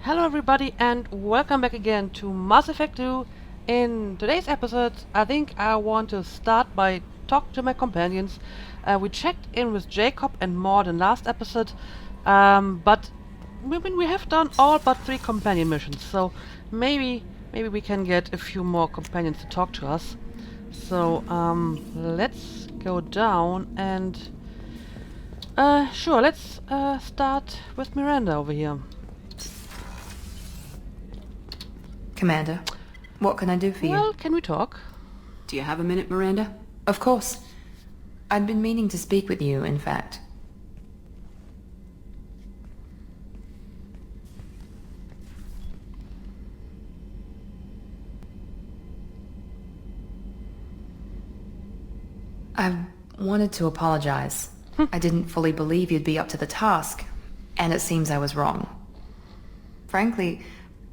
Hello everybody and welcome back again to Mass Effect 2. In today's episode, I think I want to start by talking to my companions. We checked in with Jacob and Maud in last episode, but we have done all but 3 companion missions, so maybe we can get a few more companions to talk to us. So let's go down and sure, let's start with Miranda over here. Commander, what can I do for you? Well, can we talk? Do you have a minute, Miranda? Of course. I'd been meaning to speak with you, in fact. I wanted to apologize. I didn't fully believe you'd be up to the task, and it seems I was wrong. Frankly,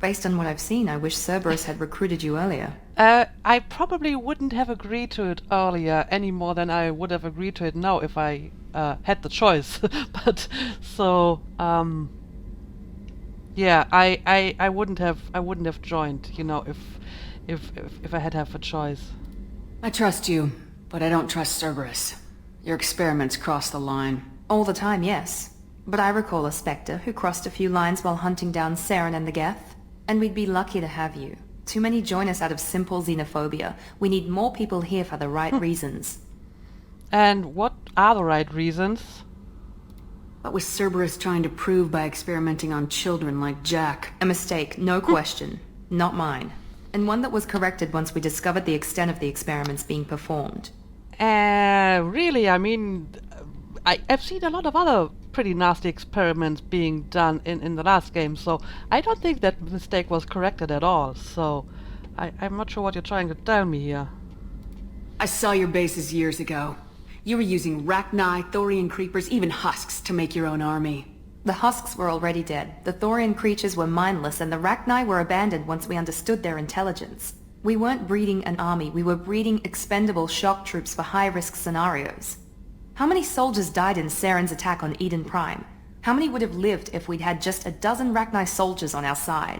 based on what I've seen, I wish Cerberus had recruited you earlier. I probably wouldn't have agreed to it earlier any more than I would have agreed to it now if I had the choice. But so yeah, I wouldn't have joined, you know, if I had have a choice. I trust you, but I don't trust Cerberus. Your experiments cross the line. All the time, yes. But I recall a Spectre who crossed a few lines while hunting down Saren and the Geth. And we'd be lucky to have you. Too many join us out of simple xenophobia. We need more people here for the right reasons. And what are the right reasons? What was Cerberus trying to prove by experimenting on children like Jack? A mistake, no question. Not mine. And one that was corrected once we discovered the extent of the experiments being performed. Really, I mean, I've seen a lot of other pretty nasty experiments being done in the last game, so I don't think that mistake was corrected at all, so I'm not sure what you're trying to tell me here. I saw your bases years ago. You were using Rachni, Thorian creepers, even husks to make your own army. The husks were already dead. The Thorian creatures were mindless, and the Rachni were abandoned once we understood their intelligence. We weren't breeding an army, we were breeding expendable shock troops for high-risk scenarios. How many soldiers died in Saren's attack on Eden Prime? How many would have lived if we'd had just a dozen Rachni soldiers on our side?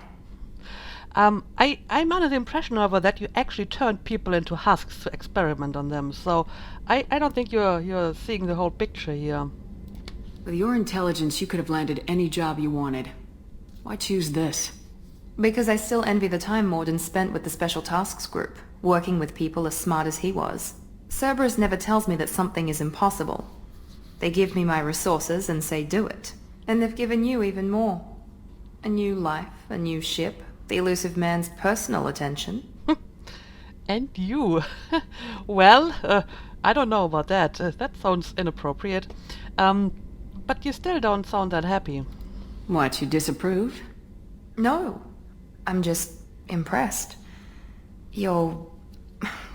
I'm under the impression, however, that you actually turned people into husks to experiment on them, so I don't think you're seeing the whole picture here. With your intelligence, you could have landed any job you wanted. Why choose this? Because I still envy the time Morden spent with the Special Tasks Group, working with people as smart as he was. Cerberus never tells me that something is impossible. They give me my resources and say do it. And they've given you even more. A new life, a new ship, the elusive man's personal attention. And you. Well, I don't know about that. That sounds inappropriate. But you still don't sound that happy. What, you disapprove? No. I'm just impressed. You're...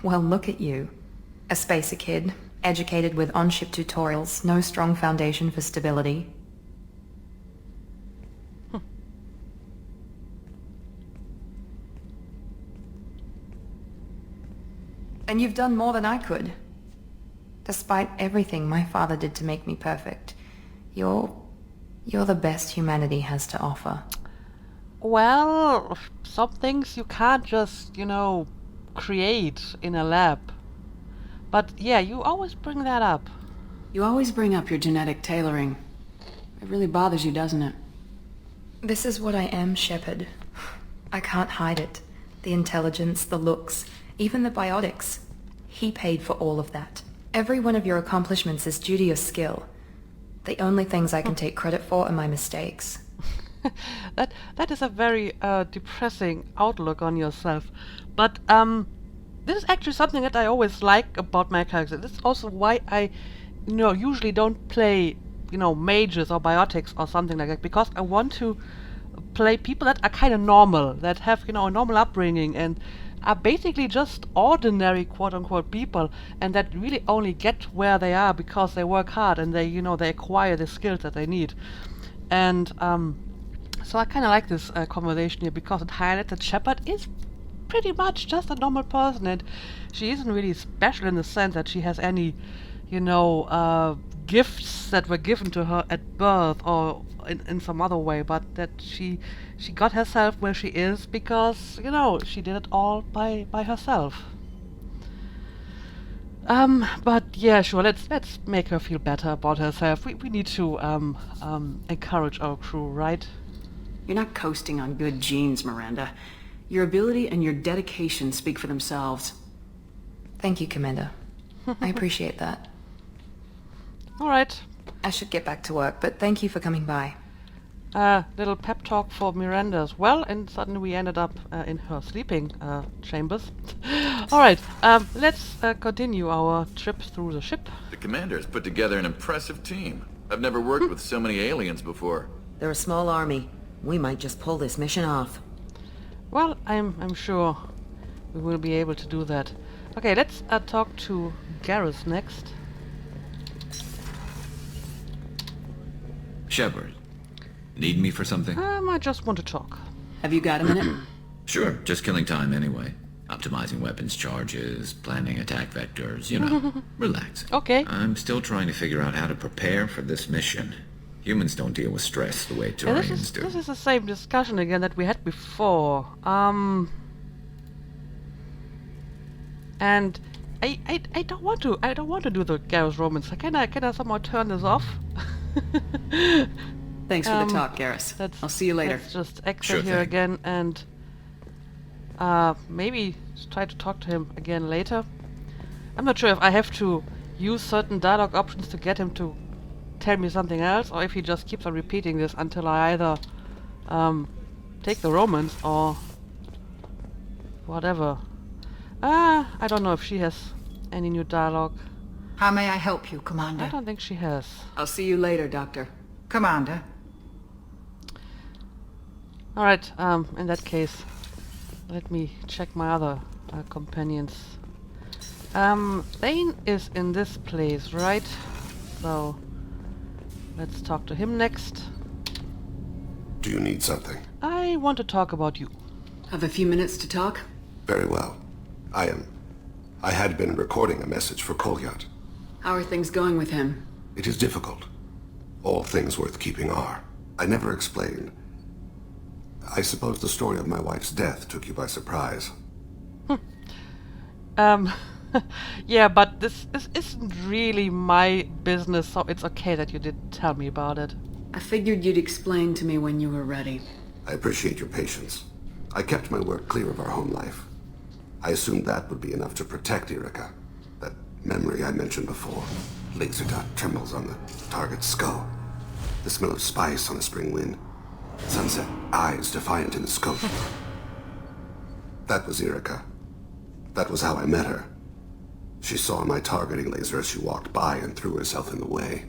well, look at you. A spacer kid, educated with on-ship tutorials, no strong foundation for stability. And you've done more than I could. Despite everything my father did to make me perfect, you're the best humanity has to offer. Well, some things you can't just, you know, create in a lab. But yeah, you always bring that up. You always bring up your genetic tailoring. It really bothers you, doesn't it? This is what I am, Shepard. I can't hide it. The intelligence, the looks, even the biotics. He paid for all of that. Every one of your accomplishments is due to your skill. The only things I can take credit for are my mistakes. That is a very depressing outlook on yourself. But this is actually something that I always like about my character. This is also why I, usually don't play, mages or biotics or something like that, because I want to play people that are kind of normal, that have, a normal upbringing and are basically just ordinary quote-unquote people, and that really only get where they are because they work hard and they acquire the skills that they need. And so I kind of like this conversation here because it highlights that Shepard is pretty much just a normal person, and she isn't really special in the sense that she has any, gifts that were given to her at birth or in some other way, but that she got herself where she is because, you know, she did it all by herself. But yeah, sure, let's make her feel better about herself. We need to encourage our crew, right? You're not coasting on good genes, Miranda. Your ability and your dedication speak for themselves. Thank you, Commander. I appreciate that. All right. I should get back to work, but thank you for coming by. Little pep talk for Miranda as well, and suddenly we ended up in her sleeping chambers. All right, let's continue our trip through the ship. The commander's put together an impressive team. I've never worked with so many aliens before. They're a small army. We might just pull this mission off. Well, I'm sure we will be able to do that. Okay, let's talk to Garrus next. Shepard, need me for something? I just want to talk. Have you got a minute? Sure, just killing time anyway. Optimizing weapons charges, planning attack vectors, you know, relaxing. Okay. I'm still trying to figure out how to prepare for this mission. Humans don't deal with stress the way Yeah, Turians do. this is the same discussion again that we had before. And I don't want to do the Garrus romance. Can I somehow turn this off? Thanks for the talk, Garrus. I'll see you later. Let's just exit Sure here thing. again and maybe try to talk to him again later. I'm not sure if I have to use certain dialogue options to get him to tell me something else, or if he just keeps on repeating this until I either take the romance or whatever. I don't know if she has any new dialogue. How may I help you, I Commander? don't think she has. I'll see you later, Doctor. Commander, Alright, in that case, let me check my other companions. Thane is in this place, right? So, let's talk to him next. Do you need something? I want to talk about you. Have a few minutes to talk? Very well. I had been recording a message for Kolyat. How are things going with him? It is difficult. All things worth keeping are. I never explained. I suppose the story of my wife's death took you by surprise. Yeah, but this isn't really my business, so it's okay that you didn't tell me about it. I figured you'd explain to me when you were ready. I appreciate your patience. I kept my work clear of our home life. I assumed that would be enough to protect Erica. That memory I mentioned before. Laser dot trembles on the target's skull. The smell of spice on a spring wind. Sunset eyes defiant in the scope. That was Erica. That was how I met her. She saw my targeting laser as she walked by and threw herself in the way.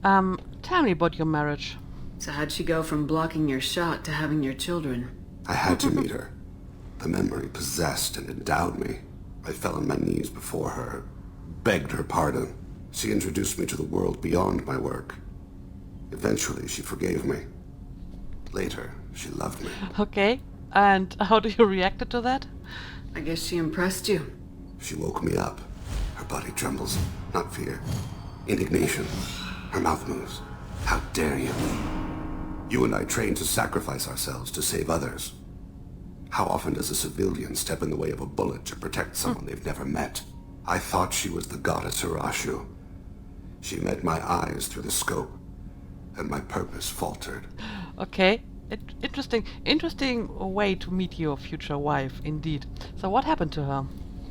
Tell me about your marriage. So how'd she go from blocking your shot to having your children? I had to meet her. The memory possessed and endowed me. I fell on my knees before her, begged her pardon. She introduced me to the world beyond my work. Eventually, she forgave me. Later, she loved me. Okay, and how do you react to that? I guess she impressed you. She woke me up. Her body trembles, not fear. Indignation. Her mouth moves. How dare you? You and I trained to sacrifice ourselves to save others. How often does a civilian step in the way of a bullet to protect someone they've never met? I thought she was the goddess Hirashu. She met my eyes through the scope, and my purpose faltered. Okay, interesting way to meet your future wife, indeed. So what happened to her?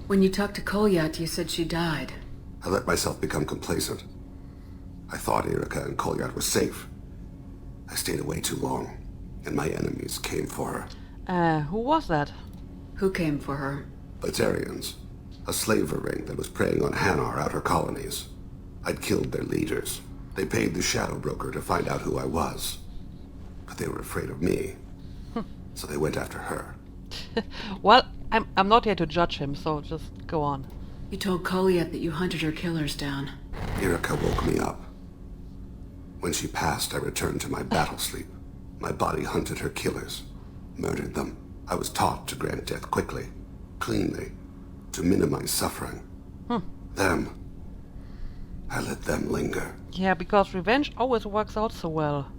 When you talked to Kolyat, you said she died. I let myself become complacent. I thought Erica and Kolyat were safe. I stayed away too long, and my enemies came for her. Who was that? Who came for her? Batarians, a slaver ring that was preying on Hanar outer colonies. I'd killed their leaders. They paid the shadow broker to find out who I was. But they were afraid of me, so they went after her. Well, I'm not here to judge him, so just go on. You told Kolyat that you hunted her killers down. Erica woke me up. When she passed, I returned to my battle sleep. My body hunted her killers, murdered them. I was taught to grant death quickly, cleanly, to minimize suffering. Them, I let them linger. Yeah, because revenge always works out so well.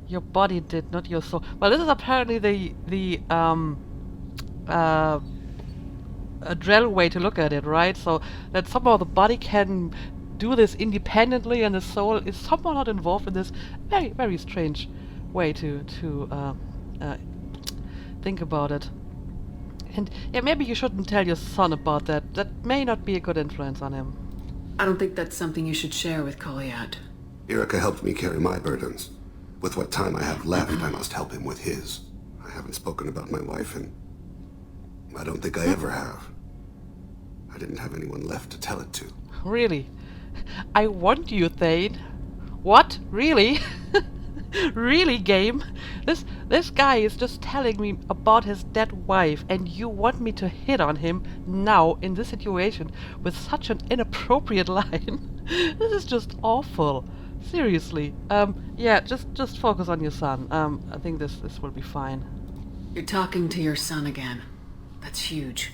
Your body did, not your soul. Well, this is apparently the a Drell way to look at it, right? So that somehow the body can do this independently, and the soul is somehow not involved in this very, very strange way to think about it. And yeah, maybe you shouldn't tell your son about that. That may not be a good influence on him. I don't think that's something you should share with Kolyat. Erica helped me carry my burdens. With what time I have left, I must help him with his. I haven't spoken about my wife, and I don't think I ever have. I didn't have anyone left to tell it to. Really? I want you, Thane. What? Really? Really, game? This guy is just telling me about his dead wife, and you want me to hit on him now in this situation with such an inappropriate line? This is just awful. Seriously. Yeah, just focus on your son. I think this will be fine. You're talking to your son again. That's huge.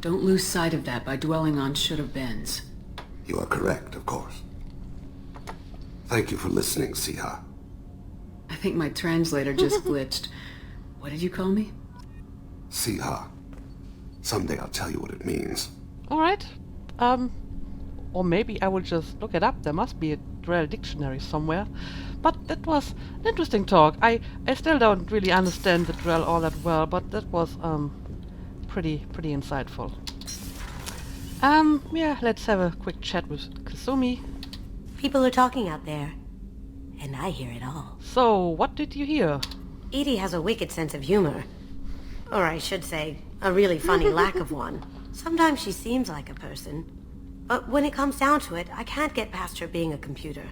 Don't lose sight of that by dwelling on should-have-beens. You are correct, of course. Thank you for listening, Siha. I think my translator just glitched. What did you call me? Siha. Someday I'll tell you what it means. Alright. Or maybe I will just look it up. There must be a Drell dictionary somewhere. But that was an interesting talk. I still don't really understand the Drell all that well, but that was pretty insightful. Yeah, let's have a quick chat with Kasumi. People are talking out there, and I hear it all. So, what did you hear? Edie has a wicked sense of humor. Or I should say, a really funny lack of one. Sometimes she seems like a person. But when it comes down to it, I can't get past her being a computer.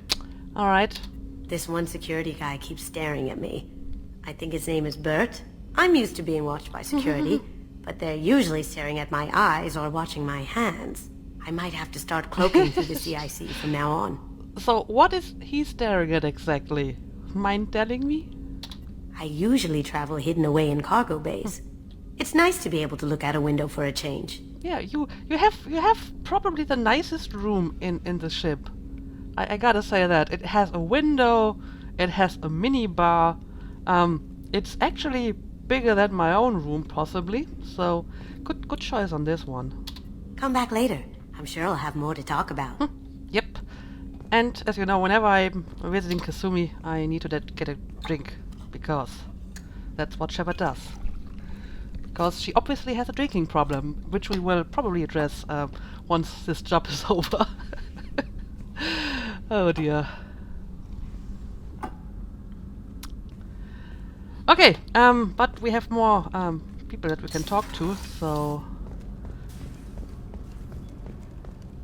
Alright. This one security guy keeps staring at me. I think his name is Bert. I'm used to being watched by security, but they're usually staring at my eyes or watching my hands. I might have to start cloaking through the CIC from now on. So, what is he staring at exactly? Mind telling me? I usually travel hidden away in cargo bays. It's nice to be able to look out a window for a change. Yeah, you have probably the nicest room in the ship. I gotta say that. It has a window, it has a mini bar. It's actually bigger than my own room, possibly. So, good choice on this one. Come back later. I'm sure I'll have more to talk about. Yep. And as you know, whenever I'm visiting Kasumi, I need to get a drink, because that's what Shepard does. Because she obviously has a drinking problem, which we will probably address once this job is over. Oh dear. Okay, but we have more people that we can talk to, so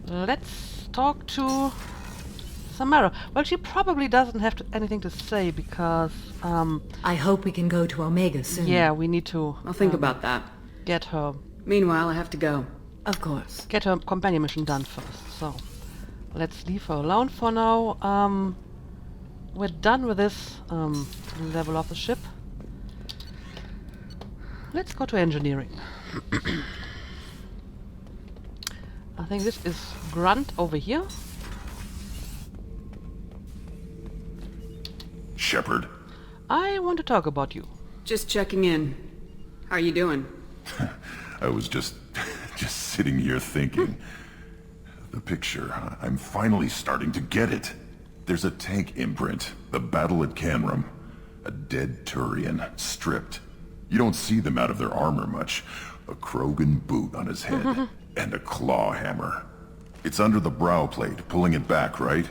let's talk to Samara. Well, she probably doesn't have anything to say, because I hope we can go to Omega soon. yeah, we need to I'll think about that. get her Meanwhile, I have to go. Of course. companion mission done first. So let's leave her alone for now. We're done with this level of the ship. Let's go to engineering. I think this is Grunt over here. Shepard. I want to talk about you. Just checking in. How are you doing? I was just sitting here thinking. The picture, I'm finally starting to get it. There's a tank imprint, the battle at Canrum. A dead Turian, stripped. You don't see them out of their armor much. A Krogan boot on his head, and a claw hammer. It's under the brow plate, pulling it back, right?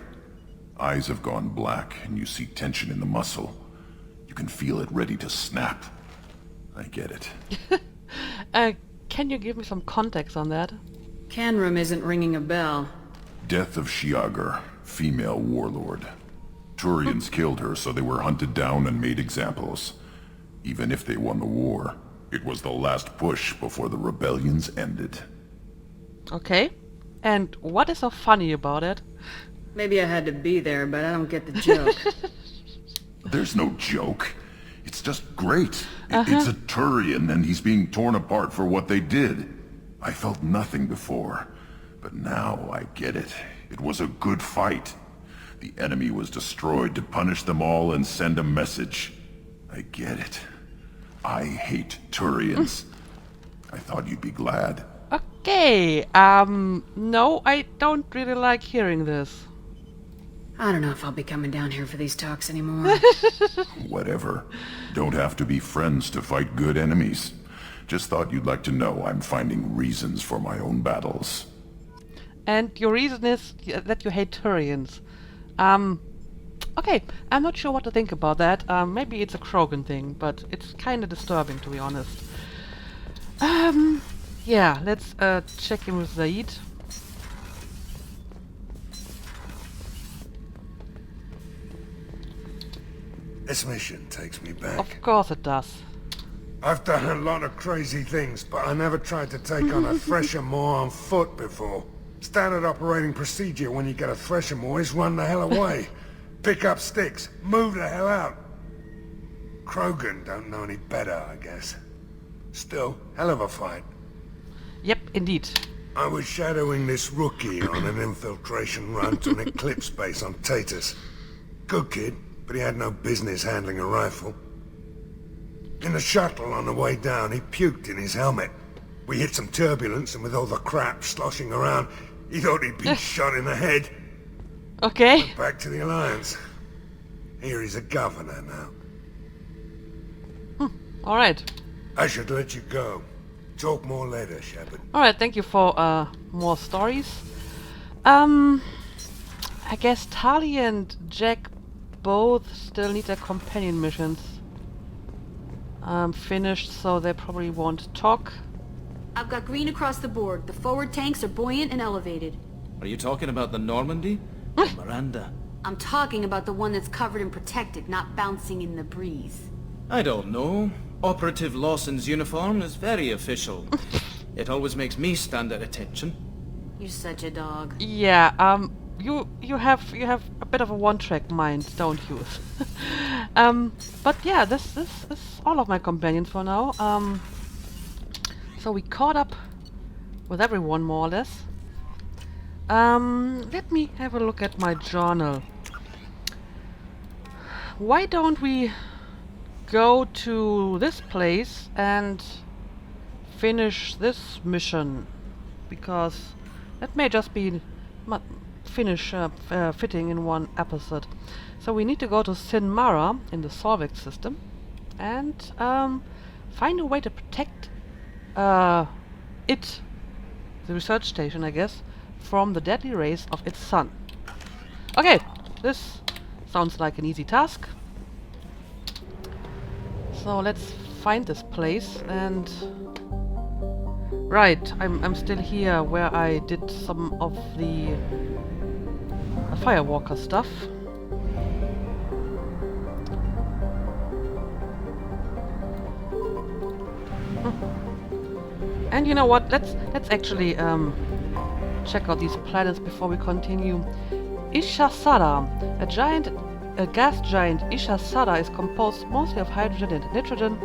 Eyes have gone black, and you see tension in the muscle. You can feel it ready to snap. I get it. Can you give me some context on that? Canrum isn't ringing a bell. Death of Shiagar, female warlord. Turians killed her, so they were hunted down and made examples. Even if they won the war, it was the last push before the rebellions ended. Okay. And what is so funny about it? Maybe I had to be there, but I don't get the joke. There's no joke. It's just great. It's a Turian, and he's being torn apart for what they did. I felt nothing before, but now I get it. It was a good fight. The enemy was destroyed to punish them all and send a message. I get it. I hate Turians. I thought you'd be glad. Okay, no, I don't really like hearing this. I don't know if I'll be coming down here for these talks anymore. Whatever. Don't have to be friends to fight good enemies. Just thought you'd like to know I'm finding reasons for my own battles. And your reason is that you hate Turians. Okay, I'm not sure what to think about that. Maybe it's a Krogan thing, but it's kind of disturbing, to be honest. Yeah, let's check in with Zaid. This mission takes me back. Of course it does. I've done a lot of crazy things, but I never tried to take on a thresher maw on foot before. Standard operating procedure when you get a thresher maw is run the hell away. Pick up sticks, move the hell out. Krogan don't know any better, I guess. Still, hell of a fight. Yep, indeed. I was shadowing this rookie on an infiltration run to an Eclipse base on Tatus. Good kid, but he had no business handling a rifle. In the shuttle on the way down, he puked in his helmet. We hit some turbulence, and with all the crap sloshing around, he thought he'd been shot in the head. Okay. Went back to the Alliance. Here he's a governor now. Alright. I should let you go. Talk more later, Shepard. Alright, thank you for more stories. I guess Tali and Jack both still need their companion missions finished, so they probably won't talk. I've got green across the board. The forward tanks are buoyant and elevated. Are you talking about the Normandy? Miranda? I'm talking about the one that's covered and protected, not bouncing in the breeze. I don't know. Operative Lawson's uniform is very official. It always makes me stand at attention. You're such a dog. Yeah, you have a bit of a one-track mind, don't you? But yeah, this is all of my companions for now. So we caught up with everyone more or less. Let me have a look at my journal. Why don't we go to this place and finish this mission? Because that may just be fitting in one episode. So we need to go to Sinmara in the Solveig system and find a way to protect the research station, I guess, from the deadly rays of its sun. Okay, this sounds like an easy task. So let's find this place and... Right, I'm still here where I did some of the Firewalker stuff. And you know what? Let's actually check out these planets before we continue. Ishasada, a gas giant. Ishasada is composed mostly of hydrogen and nitrogen.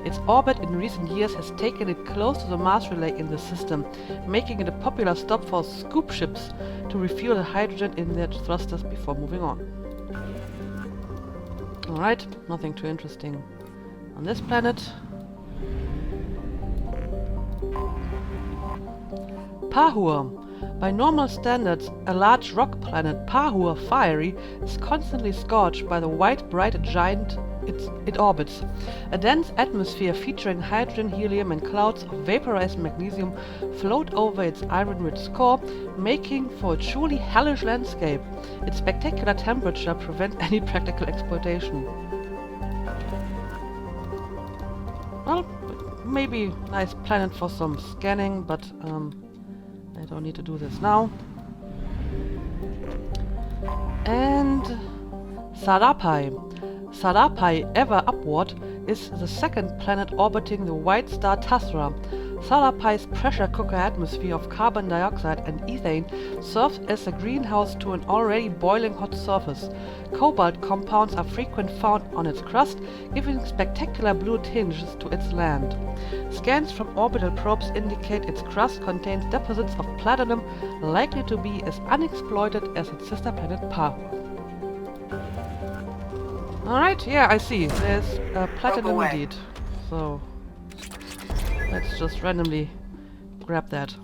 Its orbit in recent years has taken it close to the mass relay in the system, making it a popular stop for scoop ships to refuel the hydrogen in their thrusters before moving on. Alright, nothing too interesting on this planet. Pahur. By normal standards, a large rock planet, Pahur Fiery, is constantly scorched by the white bright giant it orbits. A dense atmosphere featuring hydrogen, helium and clouds of vaporized magnesium float over its iron-rich core, making for a truly hellish landscape. Its spectacular temperature prevents any practical exploitation. Well, maybe nice planet for some scanning, but I don't need to do this now. And Sarapai. Sarapai, ever upward, is the second planet orbiting the white star Tasra. Salapi's pressure cooker atmosphere of carbon dioxide and ethane serves as a greenhouse to an already boiling hot surface. Cobalt compounds are frequently found on its crust, giving spectacular blue tinges to its land. Scans from orbital probes indicate its crust contains deposits of platinum likely to be as unexploited as its sister planet Pahua. Alright, yeah, I see. There's platinum indeed. So let's just randomly grab that.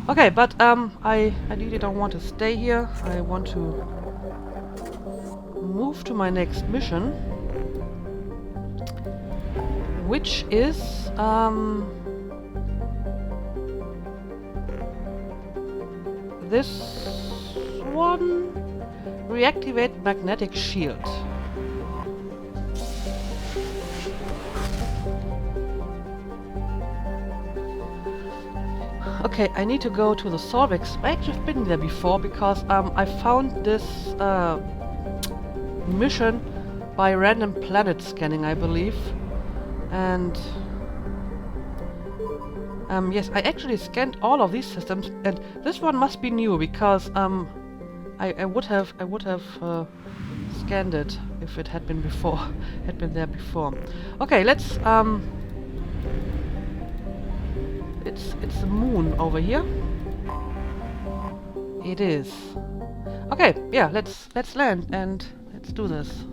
Okay, but I really don't want to stay here. I want to move to my next mission, which is this one. Reactivate magnetic shield. Okay, I need to go to the Solveig. I actually have been there before because I found this mission by random planet scanning, I believe. And yes, I actually scanned all of these systems, and this one must be new because I would have scanned it if it had been before, had been there before. Okay, let's it's the moon over here. It is. Okay, yeah, let's land and let's do this.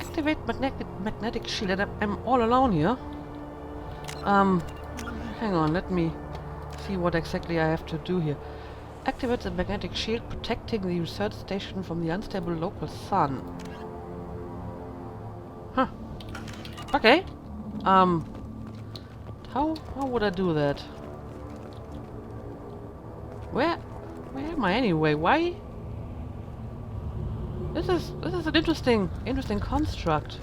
Activate magnetic shield, and I'm all alone here. Hang on, let me see what exactly I have to do here. Activate the magnetic shield, protecting the research station from the unstable local sun. Huh. Okay. How would I do that? Where am I anyway? Why? This is an interesting construct.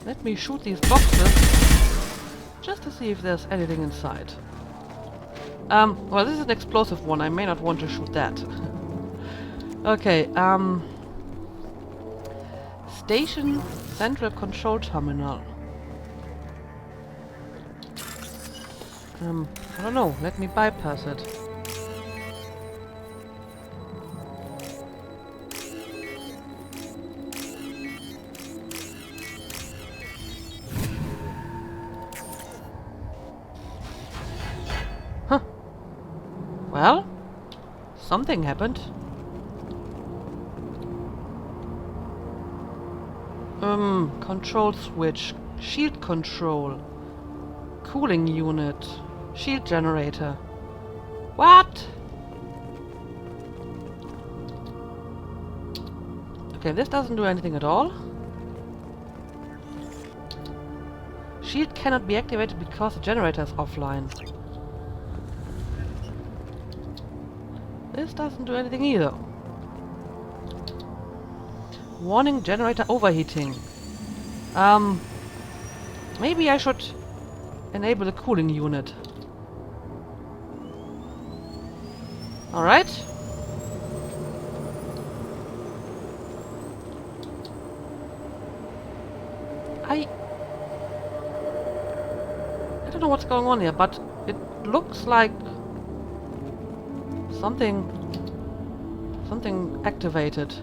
Let me shoot these boxes just to see if there's anything inside. Well, this is an explosive one. I may not want to shoot that. Okay, Station Central Control Terminal. I don't know. Let me bypass it. Well, something happened. Control switch, shield control, cooling unit, shield generator. What? Okay, this doesn't do anything at all. Shield cannot be activated because the generator is offline. This doesn't do anything either. Warning, generator overheating. Maybe I should enable the cooling unit. Alright. I don't know what's going on here, but it looks like something activated.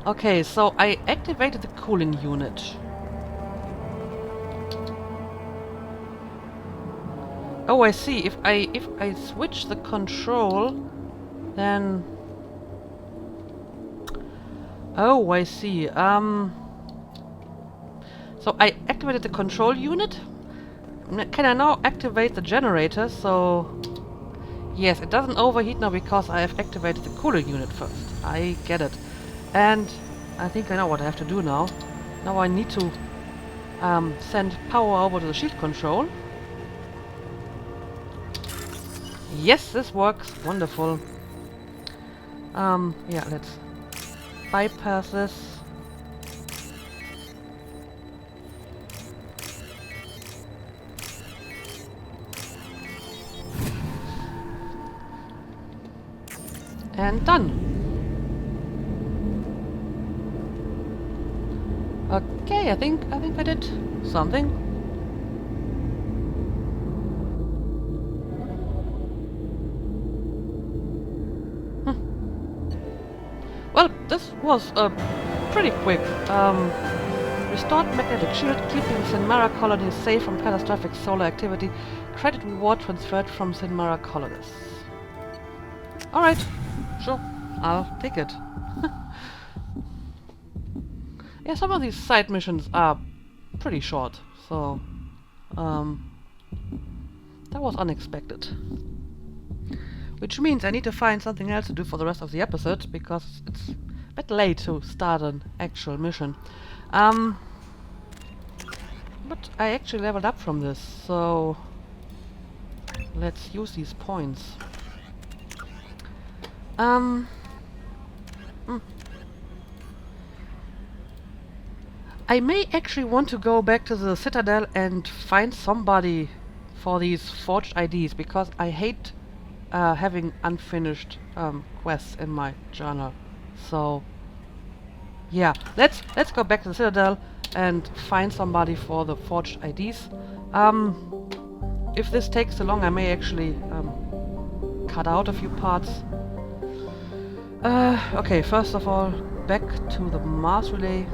Okay, so I activated the cooling unit. Oh, I see. If I switch the control, then oh, I see. So I activated the control unit. Can I now activate the generator? So Yes, it doesn't overheat now because I have activated the cooling unit first. I get it. And I think I know what I have to do now. Now I need to send power over to the shield control. Yes, this works. Wonderful. Yeah, let's bypass this. And done. Okay, I think I did something. Well, this was pretty quick. Restored magnetic shield, keeping Sinmara colonies safe from catastrophic solar activity. Credit reward transferred from Sinmara colonists. Alright, sure, I'll take it. Yeah, some of these side missions are pretty short, so that was unexpected. Which means I need to find something else to do for the rest of the episode, because it's a bit late to start an actual mission. But I actually leveled up from this, so let's use these points. I may actually want to go back to the Citadel and find somebody for these forged IDs, because I hate having unfinished quests in my journal. So yeah, let's go back to the Citadel and find somebody for the forged IDs. If this takes too long, I may actually cut out a few parts. Okay, first of all, back to the Mars relay.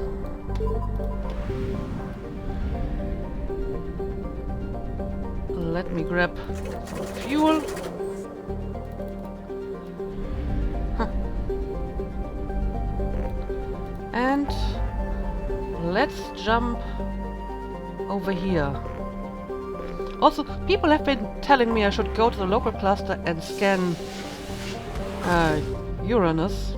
Let me grab some fuel. And let's jump over here. Also, people have been telling me I should go to the local cluster and scan Uranus.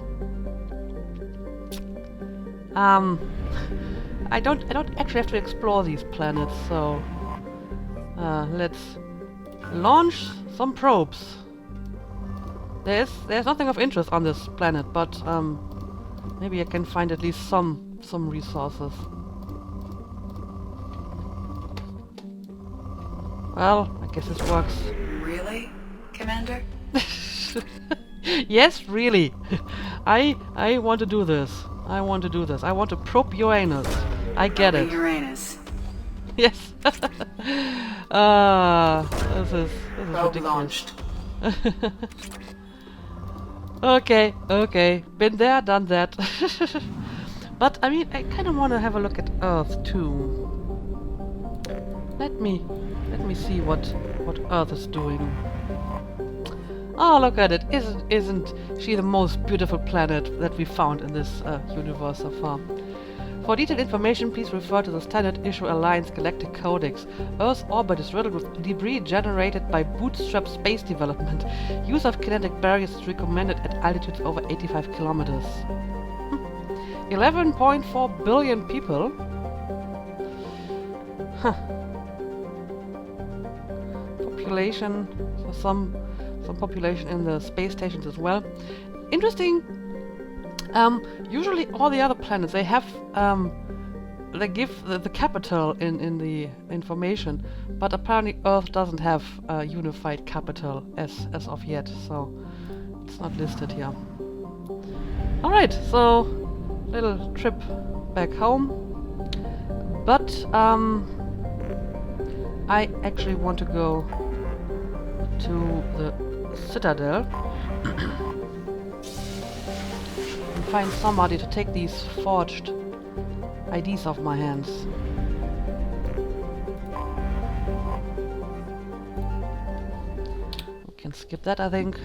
I don't actually have to explore these planets, so let's launch some probes. There's nothing of interest on this planet, but maybe I can find at least some resources. Well, I guess this works. Really, Commander? Yes, really. I want to do this. I want to do this. I want to probe Uranus. I get it. Uranus. Yes. This is ridiculous. Launched. Okay. Been there, done that. But I mean, I kind of want to have a look at Earth too. Let me see what Earth is doing. Oh, look at it! Isn't she the most beautiful planet that we found in this universe so far? For detailed information, please refer to the Standard Issue Alliance Galactic Codex. Earth's orbit is riddled with debris generated by bootstrap space development. Use of kinetic barriers is recommended at altitudes over 85 kilometers. 11.4 billion people? Huh. Population, so some population in the space stations as well. Interesting. Usually all the other planets, they have they give the capital in the information, but apparently Earth doesn't have a unified capital as of yet, so it's not listed here. Alright, so little trip back home, but I actually want to go to the Citadel and find somebody to take these forged IDs off my hands. We can skip that, I think.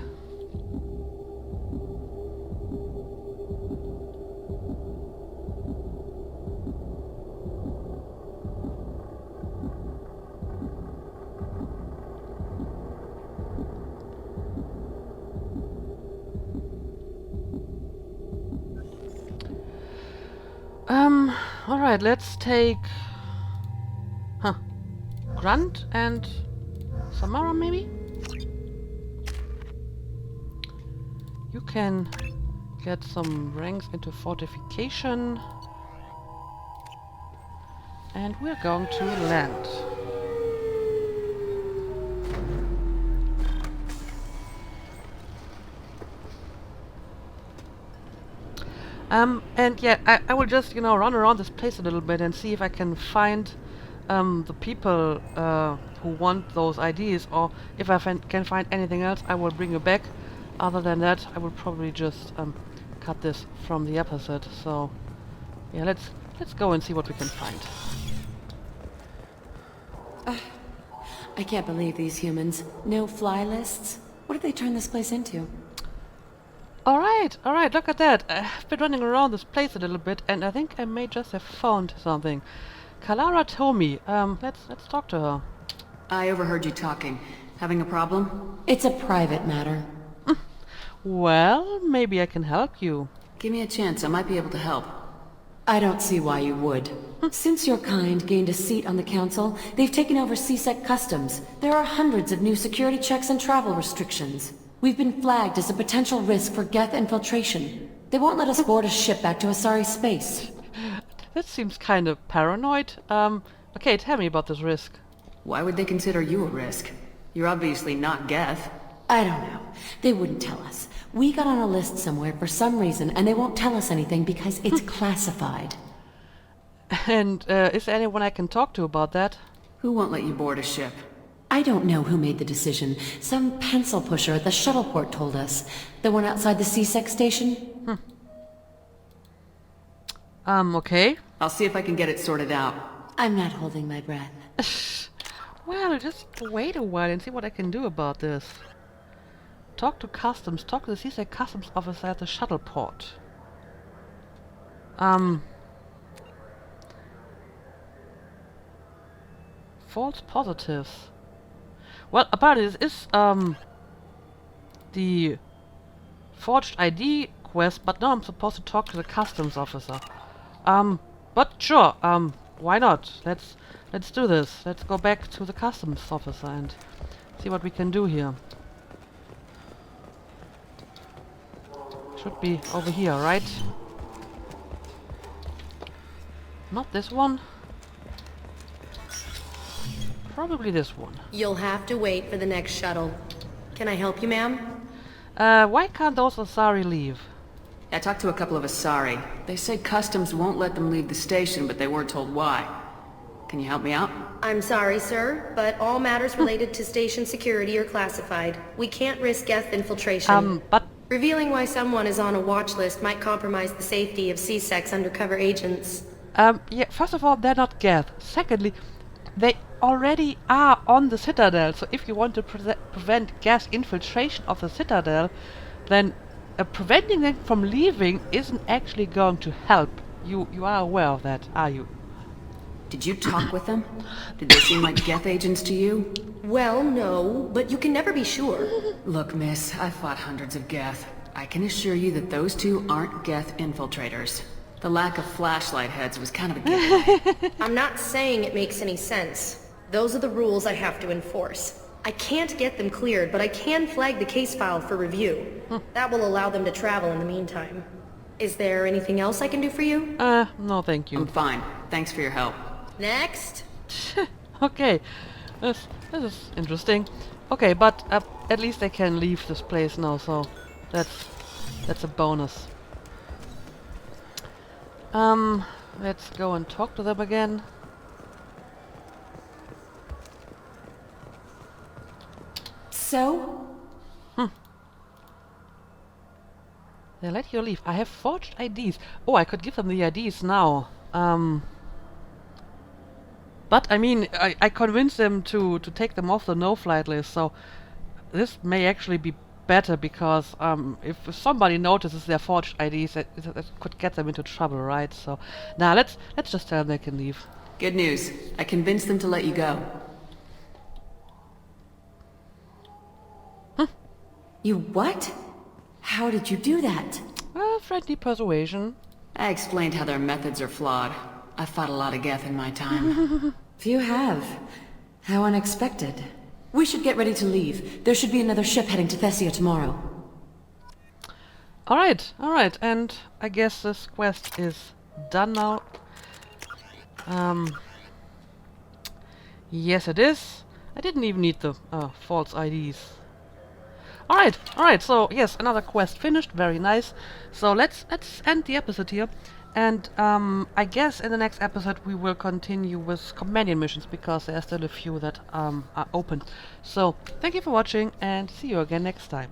Alright, let's take... Grunt and... Samara, maybe? You can get some ranks into fortification. And we're going to land. And yeah, I will just, you know, run around this place a little bit and see if I can find the people who want those IDs, or if I can find anything else, I will bring you back. Other than that, I will probably just cut this from the episode. So yeah, let's go and see what we can find. I can't believe these humans. No fly lists? What did they turn this place into? Alright, look at that. I've been running around this place a little bit, and I think I may just have found something. Kalara told me. Let's talk to her. I overheard you talking. Having a problem? It's a private matter. Well, maybe I can help you. Give me a chance, I might be able to help. I don't see why you would. Since your kind gained a seat on the council, they've taken over CSEC customs. There are hundreds of new security checks and travel restrictions. We've been flagged as a potential risk for Geth infiltration. They won't let us board a ship back to Asari space. That seems kind of paranoid. Okay, tell me about this risk. Why would they consider you a risk? You're obviously not Geth. I don't know. They wouldn't tell us. We got on a list somewhere for some reason, and they won't tell us anything because it's classified. And is there anyone I can talk to about that? Who won't let you board a ship? I don't know who made the decision. Some pencil pusher at the shuttle port told us. The one outside the CSEC station? Okay. I'll see if I can get it sorted out. I'm not holding my breath. Well, just wait a while and see what I can do about this. Talk to customs. Talk to the CSEC customs officer at the shuttle port. False positives. Well, apparently this is the forged ID quest, but now I'm supposed to talk to the customs officer. But sure, why not? Let's do this. Let's go back to the customs officer and see what we can do here. Should be over here, right? Not this one. Probably this one. You'll have to wait for the next shuttle. Can I help you, ma'am? Why can't those Asari leave? I talked to a couple of Asari. They say customs won't let them leave the station, but they weren't told why. Can you help me out? I'm sorry, sir, but all matters related to station security are classified. We can't risk Geth infiltration. But... Revealing why someone is on a watch list might compromise the safety of CSEC's undercover agents. Yeah, first of all, they're not Geth. Secondly, they already are on the Citadel, so if you want to prevent Geth infiltration of the Citadel, then preventing them from leaving isn't actually going to help. You are aware of that, are you? Did you talk with them? Did they seem like Geth agents to you? Well, no, but you can never be sure. Look, miss, I've fought hundreds of Geth. I can assure you that those two aren't Geth infiltrators. The lack of flashlight heads was kind of a giveaway. I'm not saying it makes any sense. Those are the rules I have to enforce. I can't get them cleared, but I can flag the case file for review. That will allow them to travel in the meantime. Is there anything else I can do for you? No thank you. I'm fine. Thanks for your help. Next. Okay, this is interesting. Okay, but at least they can leave this place now, so that's a bonus. Let's go and talk to them again. So? They let you leave. I have forged IDs. Oh, I could give them the IDs now. But I mean, I convinced them to take them off the no-flight list, so this may actually be better because if somebody notices their forged IDs, that could get them into trouble, right? So now let's just tell them they can leave. Good news. I convinced them to let you go. You what? How did you do that? Friendly persuasion. I explained how their methods are flawed. I fought a lot of Geth in my time. Few have. How unexpected. We should get ready to leave. There should be another ship heading to Thessia tomorrow. Alright, and I guess this quest is done now. Yes it is. I didn't even need the false IDs. Alright, so yes, another quest finished, very nice. So let's end the episode here. And I guess in the next episode we will continue with companion missions, because there are still a few that are open. So, thank you for watching, and see you again next time.